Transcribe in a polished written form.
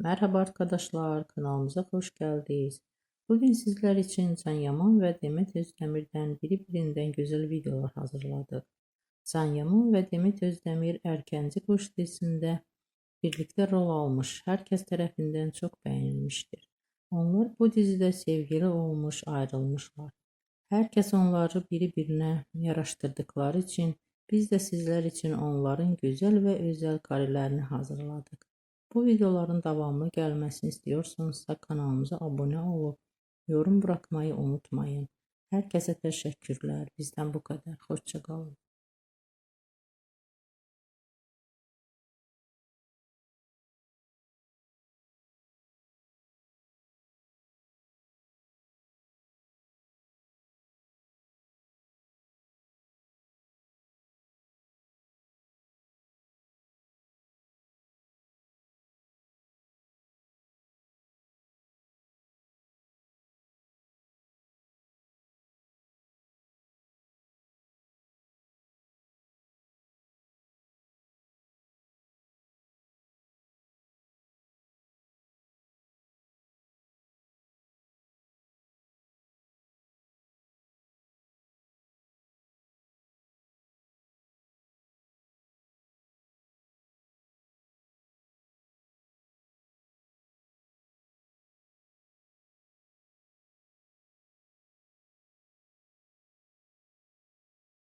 Merhaba arkadaşlar, kanalımıza hoş geldiniz. Bugün sizler için Can Yaman ve Demet Özdemir'den birbirinden güzel videolar hazırladık. Can Yaman ve Demet Özdemir Erkenci Kuş dizisinde birlikte rol almış, herkes tarafından çok beğenilmiştir. Onlar bu dizide sevgili olmuş, ayrılmışlar. Herkes onları birbirine yaraştırdıkları için biz de sizler için onların güzel ve özel karelerini hazırladık. Bu videoların devamlı gelmesini istiyorsanız kanalımıza abone olup yorum bırakmayı unutmayın. Herkese teşekkürler. Bizden bu kadar. Hoşça kalın.